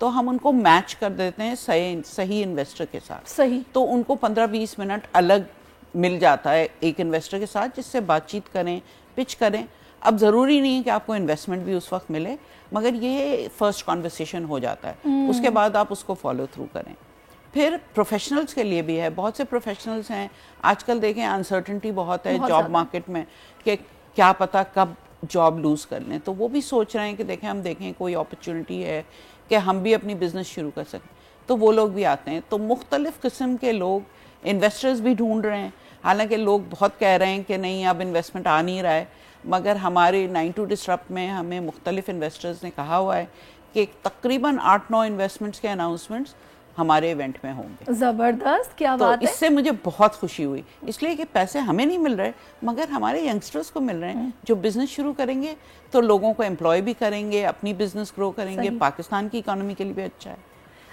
تو ہم ان کو میچ کر دیتے ہیں صحیح انویسٹر کے ساتھ. صحیح. تو ان کو 15-20 منٹ الگ مل جاتا ہے ایک انویسٹر کے ساتھ جس سے بات چیت کریں, پچ کریں. اب ضروری نہیں ہے کہ آپ کو انویسٹمنٹ بھی اس وقت ملے, مگر یہ فرسٹ کانورسیشن ہو جاتا ہے. اس کے بعد آپ اس کو فالو تھرو کریں. پھر پروفیشنلز کے لیے بھی ہے, بہت سے پروفیشنلز ہیں آج کل دیکھیں انسرٹنٹی بہت ہے جاب مارکیٹ میں کہ کیا پتہ کب جاب لوز کر لیں, تو وہ بھی سوچ رہے ہیں کہ دیکھیں کوئی اپرچونٹی ہے کہ ہم بھی اپنی بزنس شروع کر سکیں, تو وہ لوگ بھی آتے ہیں. تو مختلف قسم کے لوگ انویسٹرز بھی ڈھونڈ رہے ہیں. حالانکہ لوگ بہت کہہ رہے ہیں کہ نہیں اب انویسٹمنٹ آ نہیں رہا ہے, مگر ہمارے 9 to Disrupt میں ہمیں مختلف انویسٹرز نے کہا ہوا ہے کہ تقریباً 8-9 انویسٹمنٹس کے اناؤنسمنٹس ہمارے ایونٹ میں ہوں گے. زبردست, کیا بات ہے. اس سے مجھے بہت خوشی ہوئی, اس لیے کہ پیسے ہمیں نہیں مل رہے مگر ہمارے ینگسٹرز کو مل رہے ہیں جو بزنس شروع کریں گے تو لوگوں کو امپلائی بھی کریں گے, اپنی بزنس گرو کریں گے, پاکستان کی اکانومی کے لیے بھی اچھا ہے.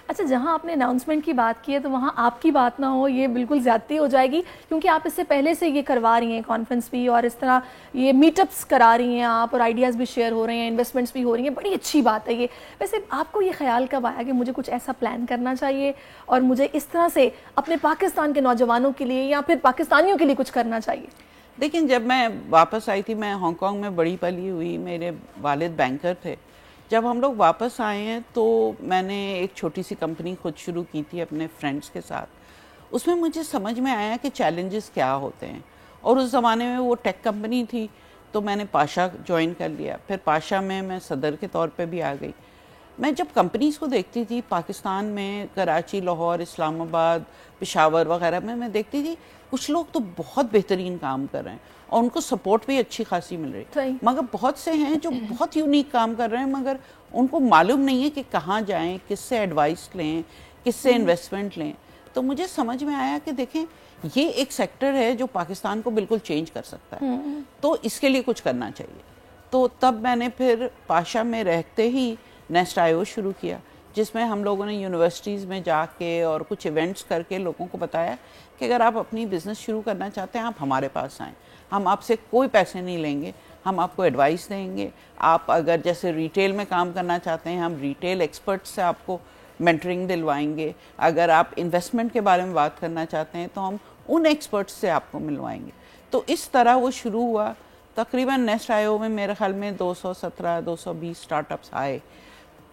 اچھا, جہاں آپ نے اناؤنسمنٹ کی بات کی ہے تو وہاں آپ کی بات نہ ہو یہ بالکل زیادتی ہو جائے گی, کیونکہ آپ اس سے پہلے سے یہ کروا رہی ہیں کانفرنس بھی, اور اس طرح یہ میٹ اپس کرا رہی ہیں آپ, اور آئیڈیاز بھی شیئر ہو رہے ہیں, انویسٹمنٹس بھی ہو رہی ہیں. بڑی اچھی بات ہے یہ. ویسے آپ کو یہ خیال کب آیا کہ مجھے کچھ ایسا پلان کرنا چاہیے اور مجھے اس طرح سے اپنے پاکستان کے نوجوانوں کے لیے یا پھر پاکستانیوں کے لیے کچھ کرنا چاہیے؟ دیکھیں, جب میں واپس آئی تھی, میں ہانگ کانگ میں بڑی پلی ہوئی, میرے والد بینکر تھے. جب ہم لوگ واپس آئے ہیں تو میں نے ایک چھوٹی سی کمپنی خود شروع کی تھی اپنے فرینڈس کے ساتھ. اس میں مجھے سمجھ میں آیا کہ چیلنجز کیا ہوتے ہیں, اور اس زمانے میں وہ ٹیک کمپنی تھی تو میں نے پاشا جوائن کر لیا. پھر پاشا میں صدر کے طور پہ بھی آ گئی. میں جب کمپنیز کو دیکھتی تھی پاکستان میں, کراچی, لاہور, اسلام آباد, پشاور وغیرہ میں دیکھتی تھی کچھ لوگ تو بہت بہترین کام کر رہے ہیں اور ان کو سپورٹ بھی اچھی خاصی مل رہی, مگر بہت سے ہیں جو بہت یونیک کام کر رہے ہیں مگر ان کو معلوم نہیں ہے کہ کہاں جائیں, کس سے ایڈوائس لیں, کس سے انویسٹمنٹ لیں. تو مجھے سمجھ میں آیا کہ دیکھیں یہ ایک سیکٹر ہے جو پاکستان کو بالکل چینج کر سکتا ہے, تو اس کے لیے کچھ کرنا چاہیے. تو تب میں نے پھر پاشا میں رہتے ہی نیسٹ آئی شروع کیا, جس میں ہم لوگوں نے یونیورسٹیز میں جا کے اور کچھ ایونٹس کر کے لوگوں کو بتایا کہ اگر آپ اپنی بزنس شروع کرنا چاہتے ہیں آپ ہمارے پاس آئیں, ہم آپ سے کوئی پیسے نہیں لیں گے, ہم آپ کو ایڈوائس دیں گے. آپ اگر جیسے ریٹیل میں کام کرنا چاہتے ہیں ہم ریٹیل ایکسپرٹ سے آپ کو مینٹرنگ دلوائیں گے. اگر آپ انویسٹمنٹ کے بارے میں بات کرنا چاہتے ہیں تو ہم ان ایکسپرٹس سے آپ کو ملوائیں گے. تو اس طرح وہ شروع ہوا. تقریباً نیسٹ آئی او میں میرے خیال میں 217-220 اسٹارٹ اپس آئے.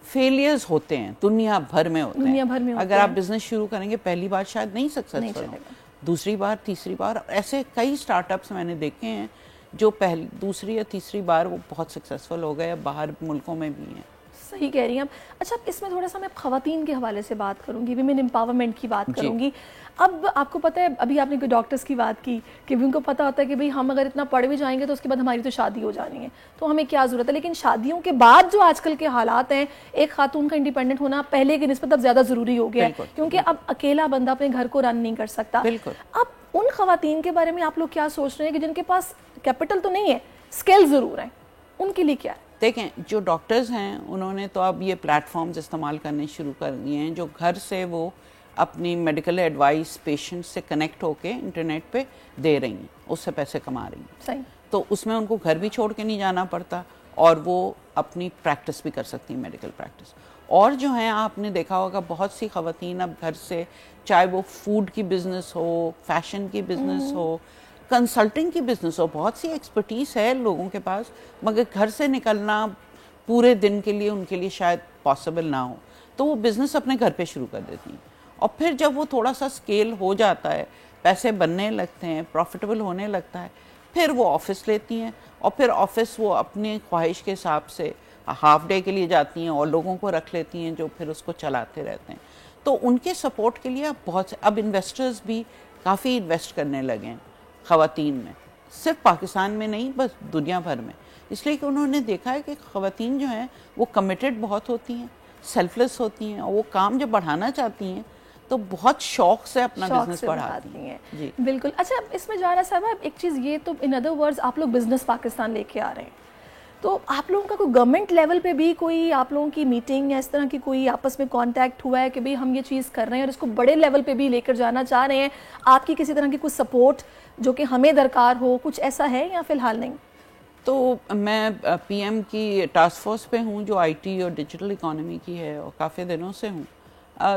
فیلیئرز ہوتے ہیں دنیا بھر میں ہوتے ہیں. اگر آپ بزنس شروع کریں گے پہلی بار شاید نہیں سکسیسفل ہوں, دوسری بار, تیسری بار, ایسے کئی اسٹارٹ اپس میں نے دیکھے ہیں جو دوسری یا تیسری بار وہ بہت سکسیسفل ہو گئے, باہر ملکوں میں بھی ہیں. صحیح کہہ رہی ہیں آپ. اچھا, اس میں تھوڑا سا میں خواتین کے حوالے سے بات کروں گی, ویمن امپاورمنٹ کی بات کروں گی. اب آپ کو پتہ ہے, ابھی آپ نے کوئی ڈاکٹرز کی بات کی کہ ان کو پتہ ہوتا ہے کہ بھئی ہم اگر اتنا پڑھ بھی جائیں گے تو اس کے بعد ہماری تو شادی ہو جانی ہے, تو ہمیں کیا ضرورت ہے. لیکن شادیوں کے بعد جو آج کل کے حالات ہیں, ایک خاتون کا انڈیپینڈنٹ ہونا پہلے کی نسبت اب زیادہ ضروری ہو گیا ہے, کیونکہ اب اکیلا بندہ اپنے گھر کو رن نہیں کر سکتا. اب ان خواتین کے بارے میں آپ لوگ کیا سوچ رہے ہیں کہ جن کے پاس کیپٹل تو نہیں ہے, اسکل ضرور ہیں, ان کے لیے کیا ہے؟ دیکھیں, جو ڈاکٹرز ہیں انہوں نے تو اب یہ پلیٹ فارمز استعمال کرنے شروع کر دیے ہیں جو گھر سے وہ اپنی میڈیکل ایڈوائس پیشنٹ سے کنیکٹ ہو کے انٹرنیٹ پہ دے رہی ہیں, اس سے پیسے کما رہی ہیں. صحیح. تو اس میں ان کو گھر بھی چھوڑ کے نہیں جانا پڑتا اور وہ اپنی پریکٹس بھی کر سکتی ہیں, میڈیکل پریکٹس. اور جو ہیں آپ نے دیکھا ہوگا بہت سی خواتین اب گھر سے, چاہے وہ فوڈ کی بزنس ہو, فیشن کی بزنس ہو, کنسلٹنگ کی بزنس ہو, بہت سی ایکسپرٹیز ہے لوگوں کے پاس, مگر گھر سے نکلنا پورے دن کے لیے ان کے لیے شاید پاسبل نہ ہو, تو وہ بزنس اپنے گھر پہ شروع کر دیتی ہیں. اور پھر جب وہ تھوڑا سا اسکیل ہو جاتا ہے, پیسے بننے لگتے ہیں, پروفیٹیبل ہونے لگتا ہے, پھر وہ آفس لیتی ہیں, اور پھر آفس وہ اپنی خواہش کے حساب سے ہاف ڈے کے لیے جاتی ہیں اور لوگوں کو رکھ لیتی ہیں جو پھر اس کو چلاتے رہتے ہیں. تو ان کے سپورٹ کے لیے اب انویسٹرز بھی کافی انویسٹ کرنے لگے ہیں خواتین میں, صرف پاکستان میں نہیں بس دنیا بھر میں, اس لیے کہ انہوں نے دیکھا ہے کہ خواتین جو ہیں وہ کمیٹڈ بہت ہوتی ہیں, سیلف لیس ہوتی ہیں, اور وہ کام جب بڑھانا چاہتی ہیں تو بہت شوق سے اپنا بزنس بڑھاتی ہیں. جی بالکل. اچھا, اس میں جارا صاحبہ ایک چیز یہ, تو ان ادر ورڈز آپ لوگ بزنس پاکستان لے کے آ رہے ہیں, تو آپ لوگوں کا کوئی گورنمنٹ لیول پہ بھی کوئی آپ لوگوں کی میٹنگ یا اس طرح کی کوئی آپس میں کانٹیکٹ ہوا ہے کہ بھئی ہم یہ چیز کر رہے ہیں اور اس کو بڑے لیول پہ بھی لے کر جانا چاہ رہے ہیں, آپ کی کسی طرح کی کوئی سپورٹ جو کہ ہمیں درکار ہو, کچھ ایسا ہے یا فی الحال نہیں؟ تو میں پی ایم کی ٹاسک فورس پہ ہوں جو آئی ٹی اور ڈیجیٹل اکانومی کی ہے، اور کافی دنوں سے ہوں.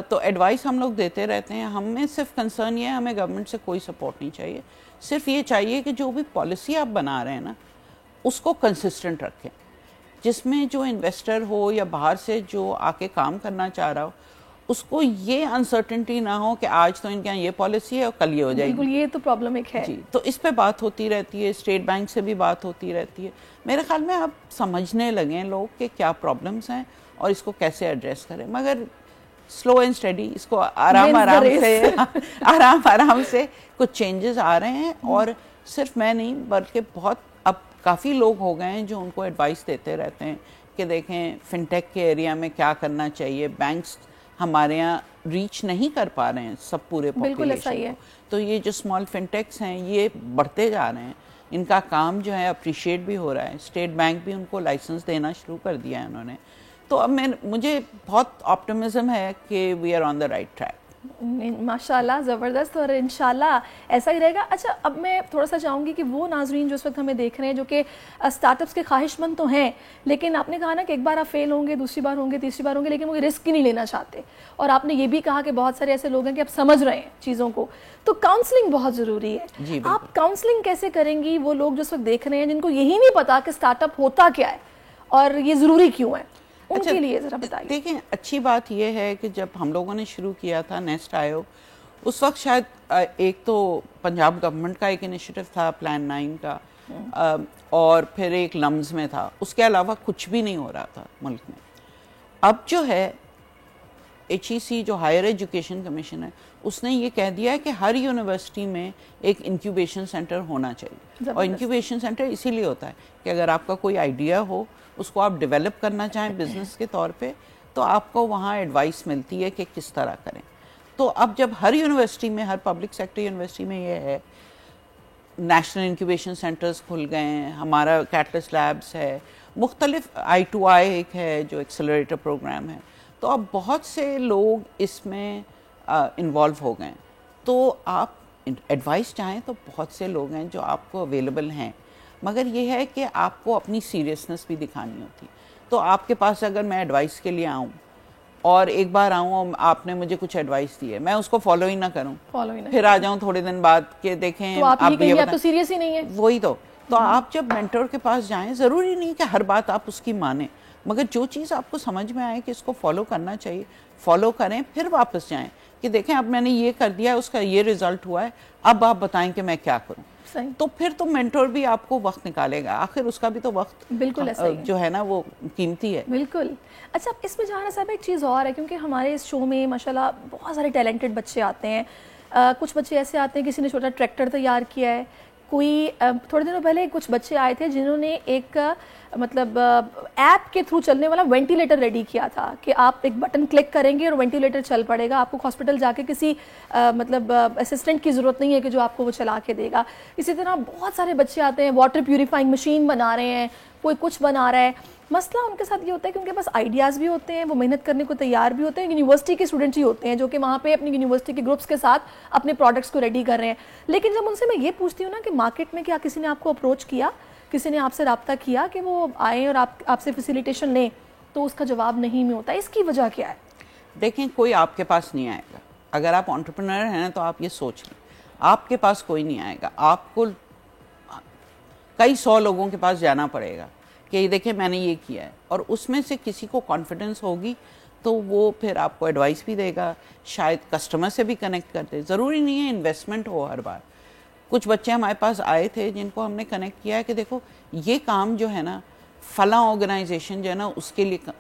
تو ایڈوائس ہم لوگ دیتے رہتے ہیں. ہمیں صرف کنسرن یہ ہے، ہمیں گورنمنٹ سے کوئی سپورٹ نہیں چاہیے. صرف یہ چاہیے کہ جو بھی پالیسی آپ بنا رہے ہیں نا اس کو کنسسٹنٹ رکھیں، جس میں جو انویسٹر ہو یا باہر سے جو آ کے کام کرنا چاہ رہا ہو اس کو یہ انسرٹنٹی نہ ہو کہ آج تو ان کے یہاں یہ پالیسی ہے اور کل یہ ہو جائے گی. بالکل، یہ تو پرابلم ایک ہے. جی، تو اس پہ بات ہوتی رہتی ہے، اسٹیٹ بینک سے بھی بات ہوتی رہتی ہے. میرے خیال میں اب سمجھنے لگیں لوگ کہ کیا پرابلمس ہیں اور اس کو کیسے ایڈریس کریں، مگر سلو اینڈ اسٹڈی اس کو آرام سے کچھ چینجز آ رہے ہیں. اور صرف میں نہیں بلکہ بہت اب کافی لوگ ہو گئے ہیں جو ان کو ایڈوائس دیتے رہتے ہیں کہ دیکھیں فن ٹیک کے ایریا میں کیا کرنا چاہیے. بینکس ہمارے یہاں ریچ نہیں کر پا رہے ہیں سب پورے پاپولیشن کو، تو یہ جو اسمال فن ٹیکس ہیں یہ بڑھتے جا رہے ہیں، ان کا کام جو ہے اپریشیٹ بھی ہو رہا ہے. اسٹیٹ بینک بھی ان کو لائسنس دینا شروع کر دیا ہے انہوں نے. تو اب مجھے بہت آپٹمزم ہے کہ we are on the right track. ماشاء اللہ، زبردست، اور انشاءاللہ ایسا ہی رہے گا. اچھا، اب میں تھوڑا سا چاہوں گی کہ وہ ناظرین جو اس وقت ہمیں دیکھ رہے ہیں جو کہ اسٹارٹ اپس کے خواہش مند تو ہیں، لیکن آپ نے کہا نا کہ ایک بار آپ فیل ہوں گے، دوسری بار ہوں گے، تیسری بار ہوں گے، لیکن وہ رسک ہی نہیں لینا چاہتے. اور آپ نے یہ بھی کہا کہ بہت سارے ایسے لوگ ہیں کہ آپ سمجھ رہے ہیں چیزوں کو، تو کاؤنسلنگ بہت ضروری ہے. آپ کاؤنسلنگ کیسے کریں گی وہ لوگ جو اس وقت دیکھ رہے ہیں جن کو یہی نہیں پتا کہ اسٹارٹ اپ ہوتا کیا ہے اور یہ ضروری کیوں ہے، ان کے لیے ذرا بتائیے. دیکھیں، اچھی بات یہ ہے کہ جب ہم لوگوں نے شروع کیا تھا نیسٹ آئیو، اس وقت شاید ایک تو پنجاب گورنمنٹ کا ایک انیشیٹو تھا پلان 9 کا، اور پھر ایک لمز میں تھا، اس کے علاوہ کچھ بھی نہیں ہو رہا تھا ملک میں. اب جو ہے HEC جو ہائر ایجوکیشن کمیشن ہے اس نے یہ کہہ دیا ہے کہ ہر یونیورسٹی میں ایک انکیوبیشن سینٹر ہونا چاہیے. اور انکیوبیشن سینٹر اسی لیے ہوتا ہے کہ اگر آپ کا کوئی آئیڈیا ہو، اس کو آپ ڈیولپ کرنا چاہیں بزنس کے طور پہ، تو آپ کو وہاں ایڈوائس ملتی ہے کہ کس طرح کریں. تو اب جب ہر یونیورسٹی میں، ہر پبلک سیکٹر یونیورسٹی میں یہ ہے، نیشنل انکیوبیشن سینٹرز کھل گئے ہیں، ہمارا کیٹلسٹ لیبس ہے، مختلف I2I ایک ہے جو ایکسلریٹر پروگرام ہے، تو اب بہت سے لوگ اس میں انوالو ہو گئے ہیں. تو آپ ایڈوائس چاہیں تو بہت سے لوگ ہیں جو آپ کو اویلیبل ہیں، مگر یہ ہے کہ آپ کو اپنی سیریسنس بھی دکھانی ہوتی. تو آپ کے پاس اگر میں ایڈوائس کے لیے آؤں اور ایک بار آؤں اور آپ نے مجھے کچھ ایڈوائس دی ہے، میں اس کو فالو ہی نہ کروں، پھر آ جاؤں تھوڑے دن بعد کہ دیکھیں آپ تو سیریس ہی نہیں ہے. وہی تو آپ جب مینٹور کے پاس جائیں، ضروری نہیں کہ ہر بات آپ اس کی مانیں، مگر جو چیز آپ کو سمجھ میں آئے کہ اس کو فالو کرنا چاہیے فالو کریں، پھر واپس جائیں کہ دیکھیں اب میں نے یہ کر دیا ہے، اس کا یہ ریزلٹ ہوا ہے، اب آپ بتائیں کہ میں کیا کروں. تو پھر تو مینٹور بھی آپ کو وقت نکالے گا، آخر اس کا بھی تو وقت بالکل جو ہے نا وہ قیمتی ہے. بالکل. اچھا، اس میں جہاں صاحب ایک چیز اور ہے، کیونکہ ہمارے اس شو میں ماشاءاللہ بہت سارے ٹیلنٹڈ بچے آتے ہیں. کچھ بچے ایسے آتے ہیں، کسی نے چھوٹا ٹریکٹر تیار کیا ہے، کوئی تھوڑے دنوں پہلے کچھ بچے آئے تھے جنہوں نے ایک مطلب ایپ کے تھرو چلنے والا وینٹیلیٹر ریڈی کیا تھا کہ آپ ایک بٹن کلک کریں گے اور وینٹیلیٹر چل پڑے گا. آپ کو ہاسپٹل جا کے کسی مطلب اسسٹنٹ کی ضرورت نہیں ہے کہ جو آپ کو وہ چلا کے دے گا. اسی طرح بہت سارے بچے آتے ہیں، واٹر پیوریفائنگ مشین بنا رہے ہیں، کوئی کچھ بنا رہا ہے. مسئلہ ان کے ساتھ یہ ہوتا ہے کہ ان کے پاس آئیڈیاز بھی ہوتے ہیں، وہ محنت کرنے کو تیار بھی ہوتے ہیں، یونیورسٹی کے اسٹوڈنٹس ہی ہوتے ہیں جو کہ وہاں پہ اپنی یونیورسٹی کے گروپس کے ساتھ اپنے پروڈکٹس کو ریڈی کر رہے ہیں. لیکن جب ان سے میں یہ پوچھتی ہوں نا کہ مارکیٹ میں کیا کسی نے آپ کو اپروچ کیا، کسی نے آپ سے رابطہ کیا کہ وہ آئیں اور آپ سے فیسیلیٹیشن لیں، تو اس کا جواب نہیں میں ہوتا. اس کی وجہ کیا ہے؟ دیکھیں، کوئی آپ کے پاس نہیں آئے گا. اگر آپ انٹرپرینر ہیں تو آپ یہ سوچ لیں، آپ کے پاس کوئی نہیں آئے گا. آپ کو کئی 100 لوگوں کے پاس جانا پڑے گا کہ یہ دیکھیں میں نے یہ کیا ہے، اور اس میں سے کسی کو کانفیڈنس ہوگی تو وہ پھر آپ کو ایڈوائس بھی دے گا، شاید کسٹمر سے بھی کنیکٹ کرتے. ضروری نہیں ہے انویسٹمنٹ ہو ہر بار. کچھ بچے ہمارے پاس آئے تھے جن کو ہم نے کنیکٹ کیا ہے کہ دیکھو یہ کام جو ہے نا فلاں آرگنائزیشن جو ہے نا اس کے لیے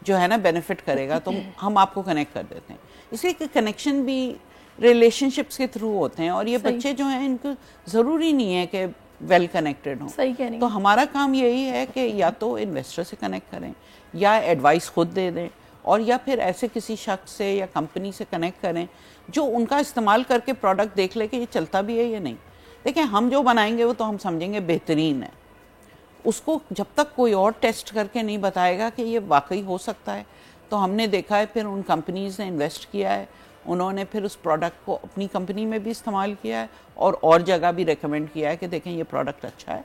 جو ہے نا بینیفٹ کرے گا، تو ہم آپ کو کنیکٹ کر دیتے ہیں. اس لیے کہ کنیکشن بھی ریلیشن شپس کے تھرو ہوتے ہیں، اور یہ بچے جو ہیں ان کو ضروری نہیں ہے کہ ویل کنیکٹڈ ہوں. تو ہمارا کام یہی ہے کہ یا تو انویسٹر سے کنیکٹ کریں، یا ایڈوائس خود دے دیں، اور یا پھر ایسے کسی شخص سے یا کمپنی سے کنیکٹ کریں جو ان کا استعمال کر کے پروڈکٹ دیکھ لے کہ یہ چلتا بھی ہے یا نہیں. دیکھیں، ہم جو بنائیں گے وہ تو ہم سمجھیں گے بہترین ہے، اس کو جب تک کوئی اور ٹیسٹ کر کے نہیں بتائے گا کہ یہ واقعی ہو سکتا ہے. تو ہم نے دیکھا ہے پھر ان کمپنیز نے انویسٹ کیا ہے، انہوں نے پھر اس پروڈکٹ کو اپنی کمپنی میں بھی استعمال کیا ہے اور جگہ بھی ریکمینڈ کیا ہے کہ دیکھیں یہ پروڈکٹ اچھا ہے.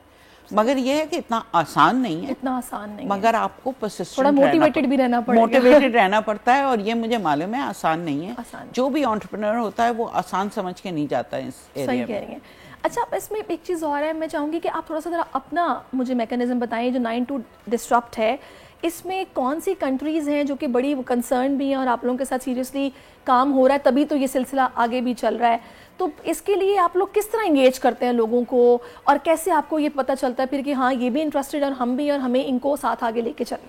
مگر یہ ہے کہ اتنا آسان نہیں ہے, اتنا آسان نہیں, مگر آپ کو persistent تھوڑا موٹیویٹڈ بھی رہنا پڑے گا, موٹیویٹڈ رہنا پڑتا ہے, اور یہ مجھے معلوم ہے آسان نہیں ہے. جو بھی انٹرپرینور ہوتا ہے وہ آسان سمجھ کے نہیں جاتا ہے اس ایریا میں. صحیح کہہ رہی ہیں. اچھا اس میں ایک چیز اور ہے, میں چاہوں گی کہ آپ تھوڑا سا ذرا اپنا مجھے میکینزم بتائیں جو 9 to Disrupt ہے, اس میں کون سی کنٹریز ہیں جو کہ بڑی کنسرن بھی ہیں اور آپ لوگوں کے ساتھ سیریسلی کام ہو رہا ہے, تبھی تو یہ سلسلہ آگے بھی چل رہا ہے. تو اس کے لیے آپ لوگ کس طرح انگیج کرتے ہیں لوگوں کو, اور کیسے آپ کو یہ پتہ چلتا ہے پھر کہ ہاں یہ بھی انٹرسٹڈ اور ہم بھی, اور ہمیں ان کو ساتھ آگے لے کے چلیں؟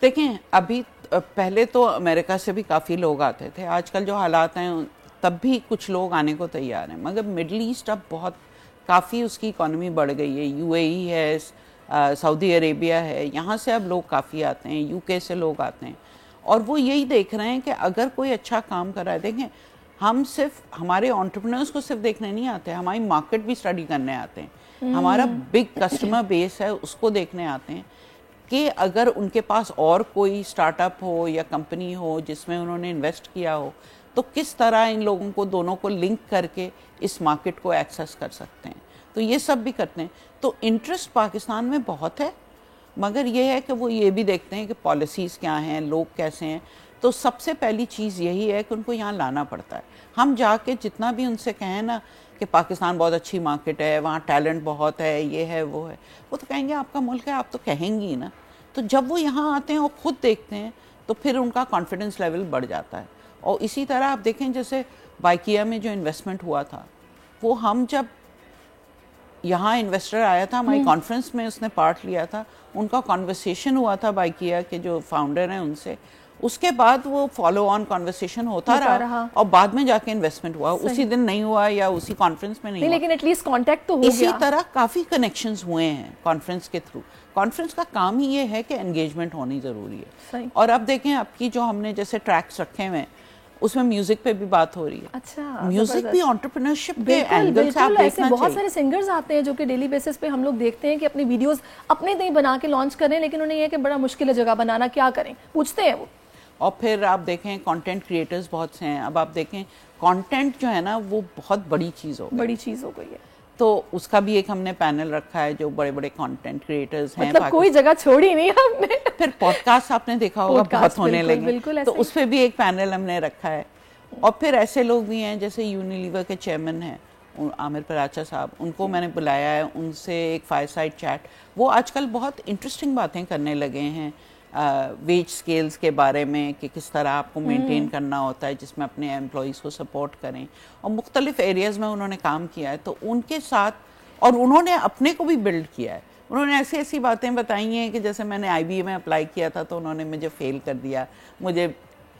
دیکھیں ابھی پہلے تو امریکہ سے بھی کافی لوگ آتے تھے, آج کل جو حالات ہیں تب بھی کچھ لوگ آنے کو تیار ہیں, مگر مڈل ایسٹ اب بہت کافی اس کی اکانومی بڑھ گئی ہے. UAE ہے, سعودی عربیہ ہے, یہاں سے اب لوگ کافی آتے ہیں, UK سے لوگ آتے ہیں, اور وہ یہی دیکھ رہے ہیں کہ اگر کوئی اچھا کام کر رہا ہے. دیکھیں ہم صرف ہمارے انٹرپرینرز کو صرف دیکھنے نہیں آتے, ہماری مارکیٹ بھی اسٹڈی کرنے آتے ہیں, ہمارا بگ کسٹمر بیس ہے اس کو دیکھنے آتے ہیں کہ اگر ان کے پاس اور کوئی اسٹارٹ اپ ہو یا کمپنی ہو جس میں انہوں نے انویسٹ کیا ہو, تو کس طرح ان لوگوں کو دونوں کو لنک کر کے اس مارکیٹ کو ایکسیس کر سکتے ہیں. تو یہ سب بھی کرتے ہیں. تو انٹرسٹ پاکستان میں بہت ہے, مگر یہ ہے کہ وہ یہ بھی دیکھتے ہیں کہ پالیسیز کیا ہیں, لوگ کیسے ہیں. تو سب سے پہلی چیز یہی ہے کہ ان کو یہاں لانا پڑتا ہے. ہم جا کے جتنا بھی ان سے کہیں نا کہ پاکستان بہت اچھی مارکیٹ ہے, وہاں ٹیلنٹ بہت ہے, یہ ہے وہ ہے, وہ تو کہیں گے آپ کا ملک ہے, آپ تو کہیں گی نا. تو جب وہ یہاں آتے ہیں اور خود دیکھتے ہیں تو پھر ان کا کانفیڈنس لیول بڑھ جاتا ہے. اور اسی طرح آپ دیکھیں جیسے بائیکیا میں جو انویسٹمنٹ ہوا تھا, وہ ہم جب یہاں انویسٹر آیا تھا ہماری کانفرنس میں, اس نے پارٹ لیا تھا, ان کا کانورسیشن ہوا تھا بائیکیا کے جو فاؤنڈر ہیں ان سے, اس کے بعد وہ فالو آن کانورسیشن ہوتا رہا اور بعد میں جا کے انویسٹمنٹ ہوا. اسی دن نہیں ہوا یا اسی کانفرنس میں نہیں ہوا, لیکن ایٹ لیسٹ کانٹیکٹ تو ہو گیا. اسی طرح کافی کنیکشنز ہوئے ہیں کانفرنس کے تھرو. کانفرنس کا کام ہی یہ ہے کہ انگیجمنٹ ہونی ضروری ہے. اور اب دیکھیں اب کی جو ہم نے جیسے ٹریکس رکھے ہوئے ہیں اس میں میوزک پہ بھی بات ہو رہی ہے. اچھا, میوزک بھی انٹرپرینورشپ کے اینگل سے آپ دیکھنا چاہیے. بہت سارے سنگرز آتے ہیں جو کہ ڈیلی بیسس پہ ہم لوگ دیکھتے ہیں کہ اپنی ویڈیوز اپنے دیں بنا کے لانچ کریں, لیکن انہیں یہ ہے کہ بڑا مشکل ہے جگہ بنانا, کیا کریں پوچھتے ہیں وہ. اور پھر آپ دیکھیں کانٹینٹ کریٹرز بہت سے ہیں. اب آپ دیکھیں کانٹینٹ جو ہے نا وہ بہت بڑی چیز ہو گئی ہے. تو اس کا بھی ایک ہم نے پینل رکھا ہے جو بڑے بڑے کانٹینٹ کریٹرز ہیں, مطلب کوئی جگہ چھوڑی نہیں ہم نے. پھر پوڈ کاسٹ آپ نے دیکھا ہوگا بہت ہونے لگے, تو اس پہ بھی ایک پینل ہم نے رکھا ہے. اور پھر ایسے لوگ بھی ہیں جیسے یونیلیور کے چیئرمین ہیں عامر پراچا صاحب, ان کو میں نے بلایا ہے, ان سے ایک فائر سائڈ چیٹ. وہ آج کل بہت انٹرسٹنگ باتیں کرنے لگے ہیں ویج سکیلز کے بارے میں کہ کس طرح آپ کو مینٹین کرنا ہوتا ہے, جس میں اپنے امپلائیز کو سپورٹ کریں, اور مختلف ایریاز میں انہوں نے کام کیا ہے. تو ان کے ساتھ, اور انہوں نے اپنے کو بھی بلڈ کیا ہے, انہوں نے ایسی ایسی باتیں بتائی ہیں کہ جیسے میں نے IBA میں اپلائی کیا تھا تو انہوں نے مجھے فیل کر دیا, مجھے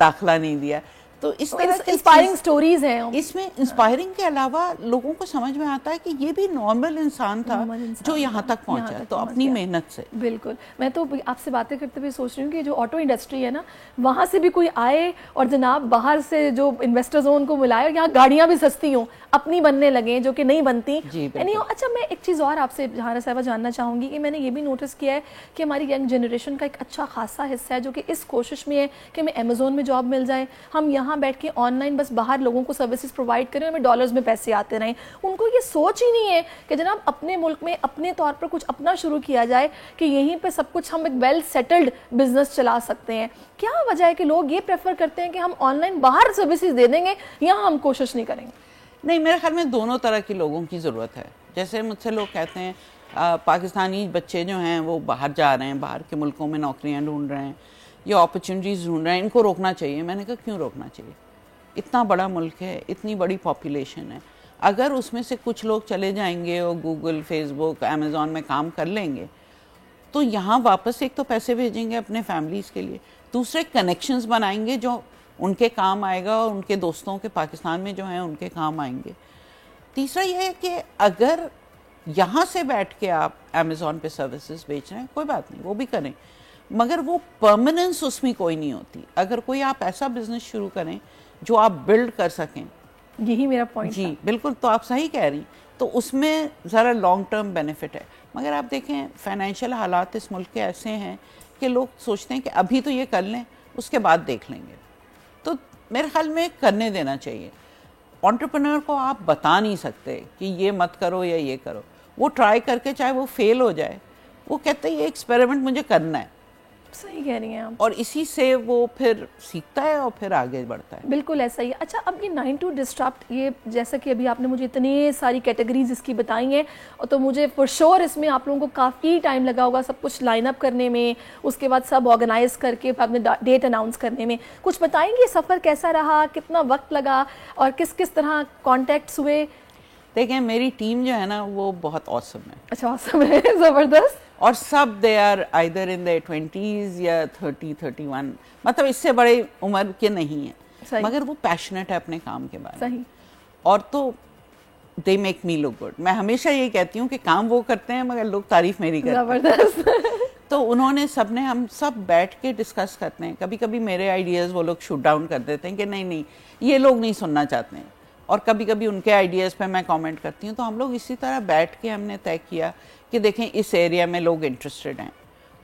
داخلہ نہیں دیا. تو اس طرح انسپائرنگ سٹوریز ہیں. اس میں انسپائرنگ کے علاوہ لوگوں کو سمجھ میں آتا ہے کہ یہ بھی نارمل انسان تھا جو یہاں تک پہنچا, تو اپنی محنت سے. بالکل. میں تو آپ سے باتیں کرتے ہوئے سوچ رہی ہوں کہ جو آٹو انڈسٹری ہے نا, وہاں سے بھی کوئی آئے اور جناب باہر سے جو انویسٹرز ہوں ان کو ملائے, یہاں گاڑیاں بھی سستی ہوں, اپنی بننے لگیں جو کہ نہیں بنتی. اچھا میں ایک چیز اور آپ سے جہاں صاحبہ جاننا چاہوں گی کہ میں نے یہ بھی نوٹس کیا ہے کہ ہماری ینگ جنریشن کا ایک اچھا خاصا حصہ ہے جو کہ اس کوشش میں ہے کہ ہمیں امیزون میں جاب مل جائے, ہم یہاں بیٹھ کے آن لائن بس باہر لوگوں کو سروسز پرووائڈ کریں, ہمیں ڈالرز میں پیسے آتے رہیں. ان کو یہ سوچ ہی نہیں ہے کہ جناب اپنے ملک میں اپنے طور پر کچھ اپنا شروع کیا جائے, کہ یہیں پہ سب کچھ ہم ایک ویل سیٹلڈ بزنس چلا سکتے ہیں. کیا وجہ ہے کہ لوگ یہ پریفر کرتے ہیں کہ ہم آن لائن باہر سروسز دے دیں گے, یہاں ہم کوشش نہیں کریں گے؟ نہیں, میرے خیال میں دونوں طرح کی لوگوں کی ضرورت ہے. جیسے مجھ سے لوگ کہتے ہیں پاکستانی بچے جو ہیں وہ باہر جا رہے ہیں, باہر کے ملکوں میں نوکریاں ڈھونڈ رہے ہیں یا اپرچونیٹیز ڈھونڈ رہے ہیں, ان کو روکنا چاہیے. میں نے کہا کیوں روکنا چاہیے؟ اتنا بڑا ملک ہے, اتنی بڑی پاپولیشن ہے, اگر اس میں سے کچھ لوگ چلے جائیں گے اور گوگل, فیس بک, امیزون میں کام کر لیں گے تو یہاں واپس ایک تو پیسے بھیجیں گے اپنے فیملیز کے لیے, دوسرے کنیکشنز بنائیں گے جو ان کے کام آئے گا اور ان کے دوستوں کے پاکستان میں جو ہیں ان کے کام آئیں گے. تیسرا یہ ہے کہ اگر یہاں سے بیٹھ کے آپ امیزون پہ سروسز بیچ رہے ہیں کوئی بات نہیں, وہ بھی کریں, مگر وہ پرماننس اس میں کوئی نہیں ہوتی. اگر کوئی آپ ایسا بزنس شروع کریں جو آپ بلڈ کر سکیں, یہی میرا پوائنٹ. جی بالکل, تو آپ صحیح کہہ رہی, تو اس میں ذرا لانگ ٹرم بینیفٹ ہے. مگر آپ دیکھیں فائنینشیل حالات اس ملک کے ایسے ہیں کہ لوگ سوچتے ہیں کہ ابھی تو یہ کر لیں اس کے بعد دیکھ لیں گے. تو میرے خیال میں کرنے دینا چاہیے. انٹرپرینور کو آپ بتا نہیں سکتے کہ یہ مت کرو یا یہ کرو, وہ ٹرائی کر کے چاہے وہ فیل ہو جائے, وہ کہتے ہیں یہ ایکسپیریمنٹ مجھے کرنا ہے. صحیح کہہ رہی ہیں آپ. اور اسی سے وہ پھر سیکھتا ہے اور پھر آگے بڑھتا ہے. بالکل ایسا ہی ہے. اچھا اب یہ 9 to Disrupt, یہ جیسا کہ ابھی آپ نے مجھے اتنی ساری کیٹیگریز اس کی بتائی ہیں, اور تو مجھے فور شور اس میں آپ لوگوں کو کافی ٹائم لگا ہوگا سب کچھ لائن اپ کرنے میں, اس کے بعد سب آرگنائز کر کے اپنے ڈیٹ اناؤنس کرنے میں. کچھ بتائیں گے سفر کیسا رہا, کتنا وقت لگا, اور کس کس طرح کانٹیکٹس ہوئے؟ دیکھیں میری ٹیم جو ہے نا وہ بہت awesome ہے. اچھا awesome ہے, زبردست. اور سب they are either in their 20s یا 30-31, مطلب اس سے بڑے عمر کے نہیں ہیں, مگر وہ پیشنیٹ ہے اپنے کام کے بارے میں. اور تو they make me look good. میں ہمیشہ یہ کہتی ہوں کہ کام وہ کرتے ہیں مگر لوگ تعریف میری کرتے ہیں. زبردست. تو انہوں نے سب نے, ہم سب بیٹھ کے ڈسکس کرتے ہیں. کبھی کبھی میرے آئیڈیاز وہ لوگ شوٹ ڈاؤن کر دیتے ہیں کہ نہیں یہ لوگ نہیں سننا چاہتے ہیں, اور کبھی کبھی ان کے آئیڈیاز پہ میں کامنٹ کرتی ہوں. تو ہم لوگ اسی طرح بیٹھ کے ہم نے طے کیا کہ دیکھیں اس ایریا میں لوگ انٹرسٹڈ ہیں,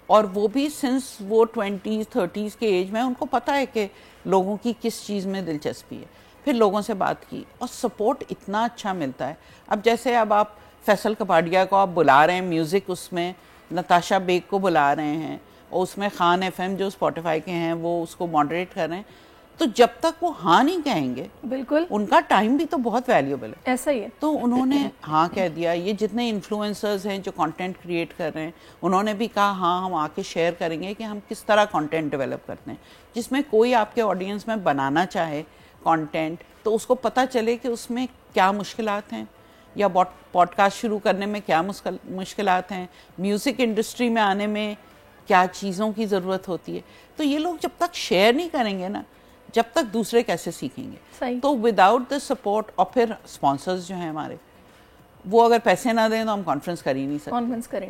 اور وہ بھی سنس وہ 20s-30s کے ایج میں ان کو پتہ ہے کہ لوگوں کی کس چیز میں دلچسپی ہے. پھر لوگوں سے بات کی اور سپورٹ اتنا اچھا ملتا ہے. اب جیسے اب آپ فیصل کپاڈیا کو آپ بلا رہے ہیں میوزک, اس میں نتاشا بیگ کو بلا رہے ہیں, اور اس میں خان ایف ایم جو اسپوٹیفائی کے ہیں وہ اس کو ماڈریٹ کر رہے ہیں, تو جب تک وہ ہاں نہیں کہیں گے, بالکل ان کا ٹائم بھی تو بہت ویلیوبل ہے. ایسا ہی ہے. تو انہوں نے ہاں کہہ دیا. یہ جتنے انفلوئنسرز ہیں جو کانٹینٹ کریٹ کر رہے ہیں, انہوں نے بھی کہا ہاں ہم آ کے شیئر کریں گے کہ ہم کس طرح کانٹینٹ ڈیولپ کرتے ہیں, جس میں کوئی آپ کے آڈینس میں بنانا چاہے کانٹینٹ تو اس کو پتہ چلے کہ اس میں کیا مشکلات ہیں, یا پوڈ کاسٹ شروع کرنے میں کیا مشکلات ہیں, میوزک انڈسٹری میں آنے میں کیا چیزوں کی ضرورت ہوتی ہے. تو یہ لوگ جب تک شیئر نہیں کریں گے نا, جب تک دوسرے کیسے سیکھیں گے. تو وداؤٹ دا سپورٹ, اور پھر اسپانسرز جو ہیں ہمارے, وہ اگر پیسے نہ دیں تو ہم کانفرنس کر ہی نہیں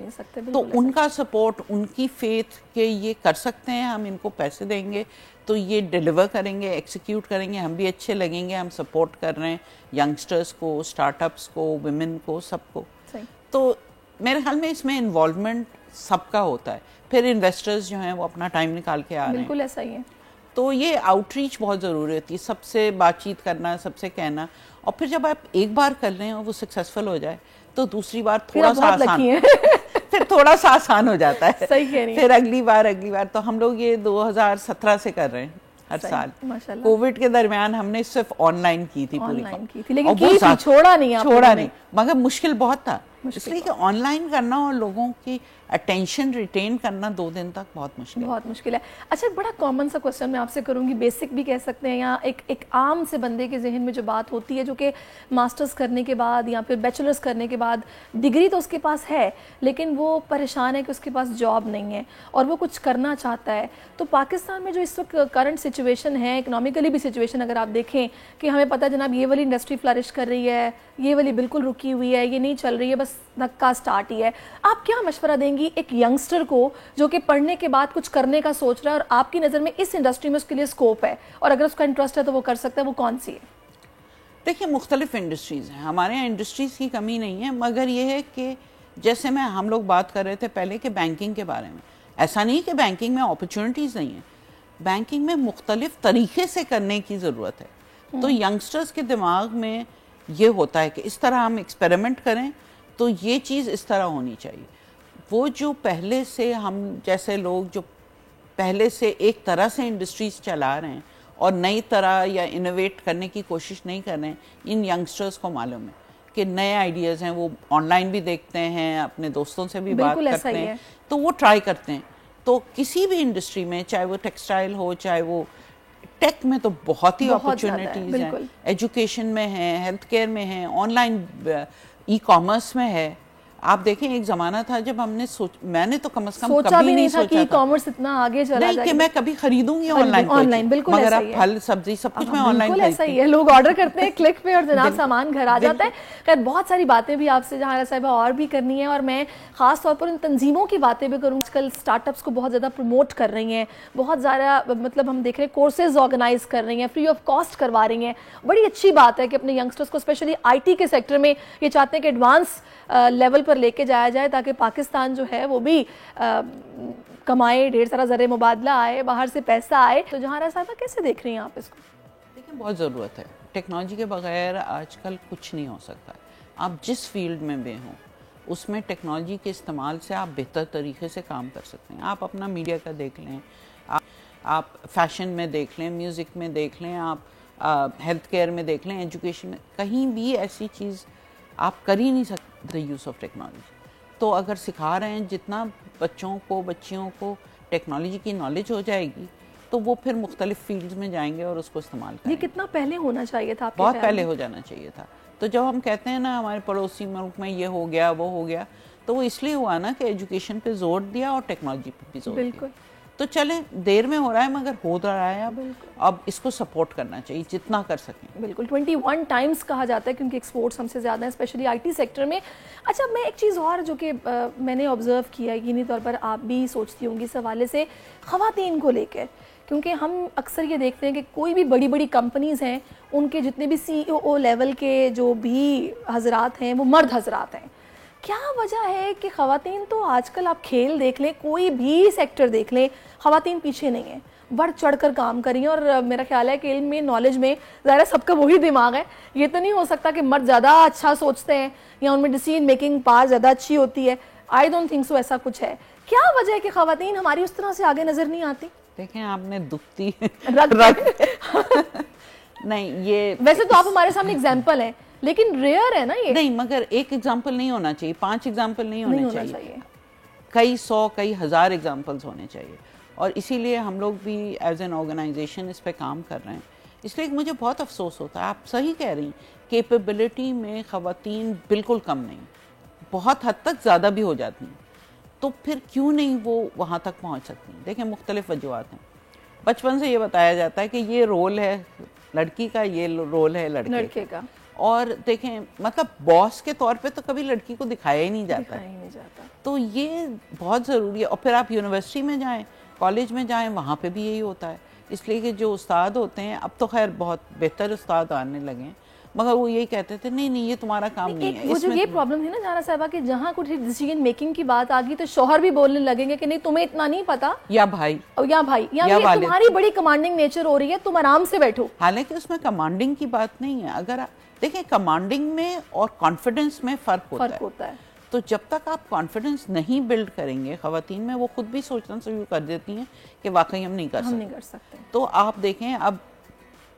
سکتے. تو ان کا سپورٹ, ان کی فیتھ کہ یہ کر سکتے ہیں, ہم ان کو پیسے دیں گے تو یہ ڈیلیور کریں گے, ایکسیکیوٹ کریں گے, ہم بھی اچھے لگیں گے, ہم سپورٹ کر رہے ہیں ینگسٹرز کو, اسٹارٹ اپس کو, ویمن کو, سب کو. تو میرے خیال میں اس میں انوالومنٹ سب کا ہوتا ہے. پھر انویسٹرز جو ہیں وہ اپنا ٹائم نکال کے آ رہے ہیں. بالکل ایسا ہی ہے. تو یہ آؤٹ ریچ بہت ضروری ہوتی ہے, سب سے بات چیت کرنا, سب سے کہنا, اور پھر جب آپ ایک بار کر لیں اور وہ سکسیسفل ہو جائے تو دوسری بار تھوڑا سا آسان پھر تھوڑا سا آسان ہو جاتا ہے. پھر اگلی بار تو ہم لوگ یہ 2017 سے کر رہے ہیں ہر سال. کووڈ کے درمیان ہم نے صرف آن لائن کی تھی پوری, لیکن چھوڑا نہیں, مگر مشکل بہت تھا, اس لیے کہ آن لائن کرنا اور لوگوں کی اٹینشن ریٹین کرنا 2 دن تک بہت مشکل ہے. اچھا بڑا کامن سا کوسچن میں آپ سے کروں گی, بیسک بھی کہہ سکتے ہیں, یا ایک عام سے بندے کے ذہن میں جو بات ہوتی ہے, جو کہ ماسٹرز کرنے کے بعد یا پھر بیچلرز کرنے کے بعد ڈگری تو اس کے پاس ہے لیکن وہ پریشان ہے کہ اس کے پاس جاب نہیں ہے اور وہ کچھ کرنا چاہتا ہے. تو پاکستان میں جو اس وقت کرنٹ سچویشن ہے, اکنامیکلی بھی سچویشن اگر آپ دیکھیں کہ ہمیں پتہ جناب یہ والی انڈسٹری فلرش کر رہی ہے, یہ والی بالکل رکی ہوئی ہے, یہ نہیں چل رہی ہے, بس دھکا سٹارٹ ہی ہے, آپ کیا مشورہ دیں گی ایک ینگسٹر کو جو کہ پڑھنے کے بعد کچھ کرنے کا سوچ رہا ہے اور آپ کی نظر میں اس انڈسٹری میں اس کے لیے اسکوپ ہے, اور اگر اس کا انٹرسٹ ہے تو وہ کر سکتا ہے, وہ کون سی ہے؟ دیکھیے مختلف انڈسٹریز ہیں, ہمارے یہاں انڈسٹریز کی کمی نہیں ہے, مگر یہ ہے کہ جیسے ہم لوگ بات کر رہے تھے پہلے کہ بینکنگ کے بارے میں, ایسا نہیں کہ بینکنگ میں اپرچونٹیز نہیں ہیں, بینکنگ میں مختلف طریقے سے کرنے کی ضرورت ہے. تو ینگسٹرز کے دماغ میں یہ ہوتا ہے کہ اس طرح ہم ایکسپیریمنٹ کریں تو یہ چیز اس طرح ہونی چاہیے. وہ جو پہلے سے ہم جیسے لوگ جو پہلے سے ایک طرح سے انڈسٹریز چلا رہے ہیں اور نئی طرح یا انوویٹ کرنے کی کوشش نہیں کر رہے ہیں, ان ینگسٹرز کو معلوم ہے کہ نئے آئیڈیاز ہیں, وہ آن لائن بھی دیکھتے ہیں, اپنے دوستوں سے بھی بات کرتے ہیں, تو وہ ٹرائی کرتے ہیں. تو کسی بھی انڈسٹری میں, چاہے وہ ٹیکسٹائل ہو, چاہے وہ ٹیک میں, تو بہت ہی اپرچونیٹیز ہیں, ایجوکیشن میں ہیں, ہیلتھ کیئر میں ہیں, آن لائن ای کامرس میں ہے. آپ دیکھیں ایک زمانہ تھا جب ہم نے میں نے تو کم از کم کبھی نہیں سوچا کہ ای کامرس اتنا آگے چلا جائے کہ میں کبھی خریدوں گی آن لائن, مگر اب پھل سبزی سب کچھ میں آن لائن خریدتی ہوں. ایسا ہی ہے, لوگ آرڈر کرتے ہیں کلک پہ اور جناب سامان گھر آ جاتا ہے. خیر بہت ساری باتیں بھی آپ سے جہاں صاحبہ اور بھی کرنی ہے, اور میں خاص طور پر ان تنظیموں کی باتیں بھی کروں. آج کل اسٹارٹ اپس کو بہت زیادہ پروموٹ کر رہی ہیں, بہت زیادہ مطلب ہم دیکھ رہے ہیں کورسز آرگنائز کر رہی ہیں, فری آف کاسٹ کروا رہی ہیں. بڑی اچھی بات ہے کہ اپنے ینگسٹرس کو اسپیشلی آئی ٹی کے سیکٹر میں یہ چاہتے ہیں کہ ایڈوانس لیول پر لے کے جایا جائے تاکہ پاکستان جو ہے وہ بھی کمائے, ڈھیر سارا زر مبادلہ آئے, باہر سے پیسہ آئے. تو جہاں صاحبہ کیسے دیکھ رہی ہیں آپ اس کو؟ دیکھیں بہت ضرورت ہے, ٹیکنالوجی کے بغیر آج کل کچھ نہیں ہو سکتا. آپ جس فیلڈ میں بھی ہوں, اس میں ٹیکنالوجی کے استعمال سے آپ بہتر طریقے سے کام کر سکتے ہیں. آپ اپنا میڈیا کا دیکھ لیں, آپ فیشن میں دیکھ لیں, میوزک میں دیکھ لیں, آپ ہیلتھ کیئر میں دیکھ لیں, ایجوکیشن میں, کہیں بھی ایسی چیز آپ کر ہی نہیں سکتے یوز آف ٹیکنالوجی. تو اگر سکھا رہے ہیں, جتنا بچیوں کو ٹیکنالوجی کی نالج ہو جائے گی تو وہ پھر مختلف فیلڈز میں جائیں گے اور اس کو استعمال کریں گے. یہ کتنا پہلے ہونا چاہیے تھا؟ بہت پہلے ہو جانا چاہیے تھا. تو جب ہم کہتے ہیں نا ہمارے پڑوسی ملک میں یہ ہو گیا وہ ہو گیا, تو وہ اس لیے ہوا نا کہ ایجوکیشن پہ زور دیا اور ٹیکنالوجی پہ بھی زور دیا. تو چلیں دیر میں ہو رہا ہے مگر ہو رہا ہے, اب اس کو سپورٹ کرنا چاہیے جتنا کر سکیں. بالکل 21 ٹائمز کہا جاتا ہے کیونکہ ایکسپورٹس ہم سے زیادہ ہیں, اسپیشلی آئی ٹی سیکٹر میں. اچھا, میں ایک چیز اور جو کہ میں نے آبزرو کیا ہے, یقینی طور پر آپ بھی سوچتی ہوں گی اس حوالے سے, خواتین کو لے کر, کیونکہ ہم اکثر یہ دیکھتے ہیں کہ کوئی بھی بڑی کمپنیز ہیں, ان کے جتنے بھی CEO لیول کے جو بھی حضرات ہیں وہ مرد حضرات ہیں. کیا وجہ ہے کہ خواتین تو آج کل آپ کھیل دیکھ لیں, کوئی بھی سیکٹر دیکھ لیں, خواتین پیچھے نہیں ہیں, بڑھ چڑھ کر کام کر رہی ہیں. اور میرا خیال ہے کہ علم میں, نالج میں ظاہر سب کا وہی دماغ ہے. یہ تو نہیں ہو سکتا کہ مرد زیادہ اچھا سوچتے ہیں یا ان میں ڈیسیژن میکنگ پار زیادہ اچھی ہوتی ہے. آئی ڈونٹ تھنک سو ایسا کچھ ہے. کیا وجہ ہے کہ خواتین ہماری اس طرح سے آگے نظر نہیں آتی؟ دیکھیں آپ نے دکھتی نہیں, یہ ویسے تو آپ ہمارے سامنے ایگزامپل ہیں لیکن ریئر ہے نا یہ. نہیں, مگر ایک ایگزامپل نہیں ہونا چاہیے, 5 ایگزامپل نہیں ہونے چاہیے, کئی 100 کئی 1000 ایگزامپلز ہونے چاہیے. اور اسی لیے ہم لوگ بھی ایز این آرگنائزیشن اس پہ کام کر رہے ہیں. اس لیے مجھے بہت افسوس ہوتا ہے, آپ صحیح کہہ رہی ہیں, کیپیبلٹی میں خواتین بالکل کم نہیں, بہت حد تک زیادہ بھی ہو جاتی ہیں. تو پھر کیوں نہیں وہ وہاں تک پہنچ سکتی ہیں؟ دیکھیں مختلف وجوہات ہیں. بچپن سے یہ بتایا جاتا ہے کہ یہ رول ہے لڑکی کا, یہ رول ہے لڑکے کا. اور دیکھیں مطلب باس کے طور پہ تو کبھی لڑکی کو دکھایا ہی نہیں جاتا. تو یہ بہت ضروری ہے. اور پھر آپ یونیورسٹی میں جائیں, کالج میں جائیں, وہاں پہ بھی یہی ہوتا ہے. اس لیے کہ جو استاد ہوتے ہیں, اب تو خیر بہت بہتر استاد آنے لگے ہیں, مگر وہ یہی کہتے تھے نہیں یہ تمہارا کام نہیں ہے. وہ جو یہ پرابلم ہے نا جانا صاحبہ کہ جہاں کچھ ڈیسیژن میکنگ کی بات آ گئی تو شوہر بھی بولنے لگیں گے کہ نہیں تمہیں اتنا نہیں پتا, یا بھائی تمہاری بڑی کمانڈنگ نیچر ہو رہی ہے, تم آرام سے بیٹھو. حالانکہ اس میں کمانڈنگ کی بات نہیں ہے. اگر دیکھیں کمانڈنگ میں اور کانفیڈنس میں فرق ہوتا ہے. تو جب تک آپ کانفیڈنس نہیں بلڈ کریں گے خواتین میں, وہ خود بھی سوچنا شروع کر دیتی ہیں کہ واقعی ہم نہیں کر سکتے. تو آپ دیکھیں اب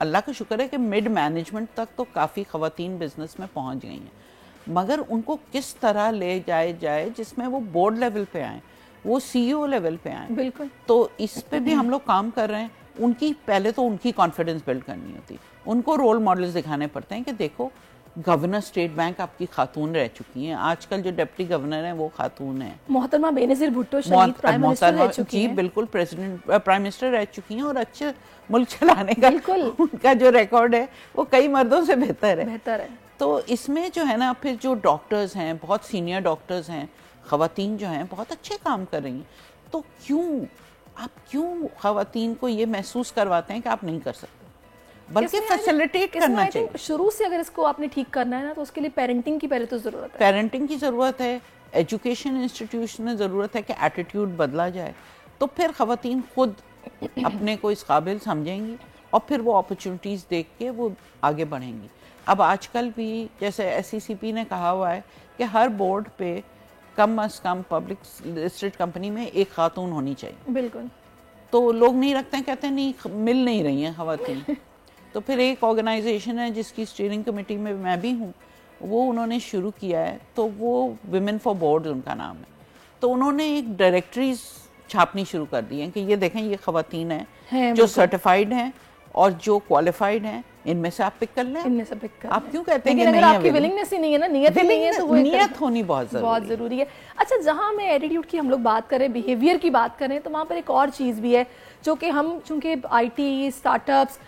اللہ کا شکر ہے کہ مڈ مینجمنٹ تک تو کافی خواتین بزنس میں پہنچ گئی ہیں, مگر ان کو کس طرح لے جائے جس میں وہ بورڈ لیول پہ آئیں, وہ CEO لیول پہ آئیں. بالکل. تو اس پہ بھی ہم لوگ کام کر رہے ہیں. ان کی پہلے تو ان کی کانفیڈنس بلڈ کرنی ہوتی, ان کو رول ماڈلز دکھانے پڑتے ہیں کہ دیکھو گورنر اسٹیٹ بینک آپ کی خاتون رہ چکی ہیں, آج کل جو ڈپٹی گورنر ہیں وہ خاتون ہیں. محترمہ بینظیر بھٹو شہید پرائم منسٹر رہ چکی ہیں. جی بالکل, پرائم منسٹر رہ چکی ہیں, اور اچھے ملک چلانے کا ان کا جو ریکارڈ ہے وہ کئی مردوں سے بہتر ہے. تو اس میں جو ہے نا پھر جو ڈاکٹرز ہیں, بہت سینئر ڈاکٹرز ہیں, خواتین جو ہیں بہت اچھے کام کر رہی ہیں. تو کیوں خواتین کو یہ محسوس کرواتے ہیں کہ آپ نہیں کر سکتے, بلکہ فیسیلیٹیٹ کرنا چاہیے. شروع سے اگر اس کو آپ نے ٹھیک کرنا ہے نا تو اس کے لیے پیرنٹنگ کی پہلے تو ضرورت ہے. پیرنٹنگ کی ضرورت ہے, ایجوکیشن انسٹیٹیوشن میں ضرورت ہے کہ ایٹیٹیوڈ بدلا جائے. تو پھر خواتین خود اپنے کو اس قابل سمجھیں گی اور پھر وہ اپرچونٹیز دیکھ کے وہ آگے بڑھیں گی. اب آج کل بھی جیسے SCCP نے کہا ہوا ہے کہ ہر بورڈ پہ کم از کم پبلک لسٹڈ کمپنی میں ایک خاتون ہونی چاہیے. بالکل. تو لوگ نہیں رکھتے ہیں, کہتے ہیں نہیں مل نہیں رہی ہیں خواتین. تو پھر ایک آرگنائزیشن ہے جس کی اسٹیئرنگ کمیٹی میں میں بھی ہوں, وہ انہوں نے شروع کیا ہے, تو وہ ویمن فار بورڈ ان کا نام ہے. تو انہوں نے ایک ڈائریکٹریز چھاپنی شروع کر دی ہیں کہ یہ دیکھیں یہ خواتین ہیں جو سرٹیفائیڈ ہیں اور جو کوالیفائیڈ ہیں, ان میں سے آپ پک کر لیں. آپ کیوں کہتے ہیں کہ نہیں, آپ کی ولنگنس ہی نہیں ہے نا, نیت نہیں ہے, تو وہ نیت ہونی بہت ضروری ہے. اچھا, جہاں میں ایٹیٹیوڈ کی ہم لوگ بات کریں, بیہیویئر کی بات کریں, تو وہاں پر ایک اور چیز بھی ہے جو کہ ہم چونکہ IT اسٹارٹ اپس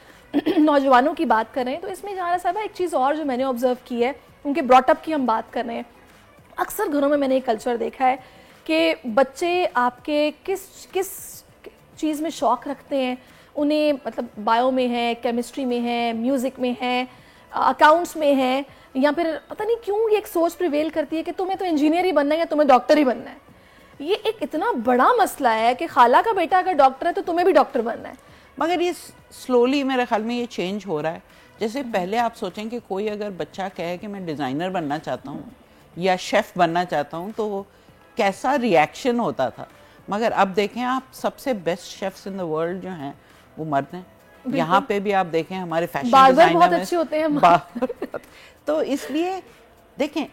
نوجوانوں کی بات کر رہے ہیں, تو اس میں جہاں صاحب ایک چیز اور جو میں نے آبزرو کی ہے, ان کے براٹ اپ کی ہم بات کر رہے ہیں. اکثر گھروں میں نے ایک کلچر دیکھا ہے کہ بچے آپ کے کس چیز میں شوق رکھتے ہیں, انہیں مطلب بایو میں ہے, کیمسٹری میں ہے, میوزک میں ہے, اکاؤنٹس میں ہے, یا پھر پتہ نہیں کیوں یہ ایک سوچ پریویل کرتی ہے کہ تمہیں تو انجینئر ہی بننا ہے یا تمہیں ڈاکٹر ہی بننا ہے. یہ ایک اتنا بڑا مسئلہ ہے کہ خالہ کا بیٹا اگر ڈاکٹر ہے تو تمہیں بھی ڈاکٹر بننا ہے. مگر یہ سلولی میرے خیال میں یہ چینج ہو رہا ہے. جیسے پہلے آپ سوچیں کہ کوئی اگر بچہ کہے کہ میں ڈیزائنر بننا چاہتا ہوں, یا شیف بننا چاہتا ہوں تو وہ کیسا ریئیکشن ہوتا تھا. مگر اب دیکھیں آپ سب سے best chefs in the world جو ہیں وہ مرد ہیں. یہاں پہ بھی آپ دیکھیں ہمارے فیشن باربر بہت اچھے ہوتے ہیں. تو اس لیے دیکھیں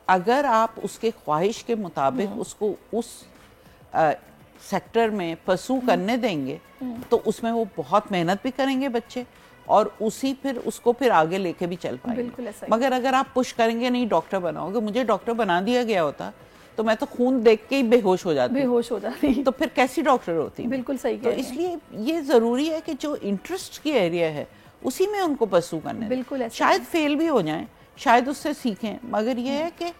اگر آپ اس کے خواہش کے مطابق اس کو اس سیکٹر میں پرسو کرنے دیں گے تو اس میں وہ بہت محنت بھی کریں گے بچے اور پھر اس کو پھر آگے لے کے بھی چل پائیں گے. مگر اگر آپ پش کریں گے نہیں ڈاکٹر بناؤ گے, مجھے ڈاکٹر بنا دیا گیا ہوتا تو میں تو خون دیکھ کے ہی بے ہوش ہو جاتی تو پھر کیسی ڈاکٹر ہوتی. بالکل صحیح. تو اس لیے یہ ضروری ہے کہ جو انٹرسٹ کی ایریا ہے اسی میں ان کو پرسو کرنے. بالکل شاید فیل بھی ہو جائیں, شاید اس سے سیکھیں, مگر یہ ہے کہ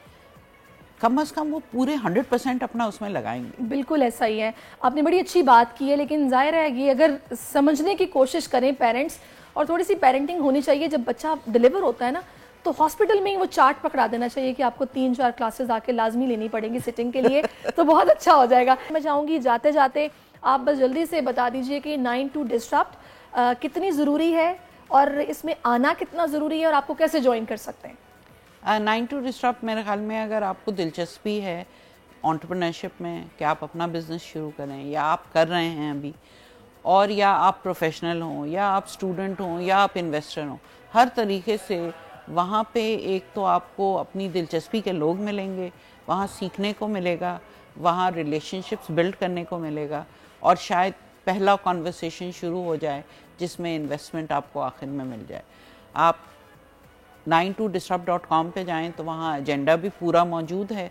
کم از کم وہ پورے 100% اپنا اس میں لگائیں گے. بالکل ایسا ہی ہے. آپ نے بڑی اچھی بات کی ہے, لیکن ظاہر ہے یہ اگر سمجھنے کی کوشش کریں پیرنٹس, اور تھوڑی سی پیرنٹنگ ہونی چاہیے, جب بچہ ڈیلیور ہوتا ہے نا تو ہاسپٹل میں ہی وہ چارٹ پکڑا دینا چاہیے کہ آپ کو 3-4 کلاسز آ کے لازمی لینی پڑیں گی سٹنگ کے لیے, تو بہت اچھا ہو جائے گا. میں چاہوں گی جاتے جاتے آپ بس جلدی سے بتا دیجئے کہ 9 to Disrupt کتنی ضروری ہے اور اس میں آنا کتنا ضروری ہے اور آپ کو کیسے جوائن کر سکتے ہیں. 9 to Disrupt میرے خیال میں اگر آپ کو دلچسپی ہے انٹرپرینرشپ میں کہ آپ اپنا بزنس شروع کریں, یا آپ کر رہے ہیں ابھی, اور یا آپ پروفیشنل ہوں, یا آپ اسٹوڈنٹ ہوں, یا آپ انویسٹر ہوں, ہر طریقے سے وہاں پہ ایک تو آپ کو اپنی دلچسپی کے لوگ ملیں گے, وہاں سیکھنے کو ملے گا, وہاں ریلیشن شپس بلڈ کرنے کو ملے گا, اور شاید پہلا کنورسیشن شروع ہو جائے جس میں انویسٹمنٹ آپ کو آخر میں مل جائے. آپ 9todisrupt.com پہ جائیں تو وہاں ایجنڈا بھی پورا موجود ہے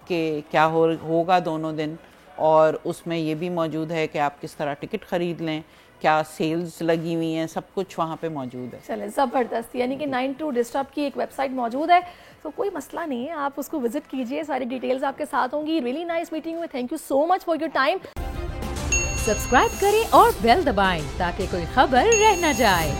کہ کیا ہوگا دونوں دن, اور اس میں یہ بھی موجود ہے کہ آپ کس طرح ٹکٹ خرید لیں, کیا سیلز لگی ہوئی ہیں, سب کچھ وہاں پہ موجود ہے. چلیں زبردست, یعنی کہ 9 to Disrupt کی ایک ویب سائٹ موجود ہے, تو کوئی مسئلہ نہیں ہے, آپ اس کو وزٹ کیجئے, ساری ڈیٹیلز آپ کے ساتھ ہوں گی. ریئلی نائس میٹنگ ہوئی, thank you so much for your time. Subscribe کریں اور بیل دبائیں تاکہ کوئی خبر رہ نہ جائے.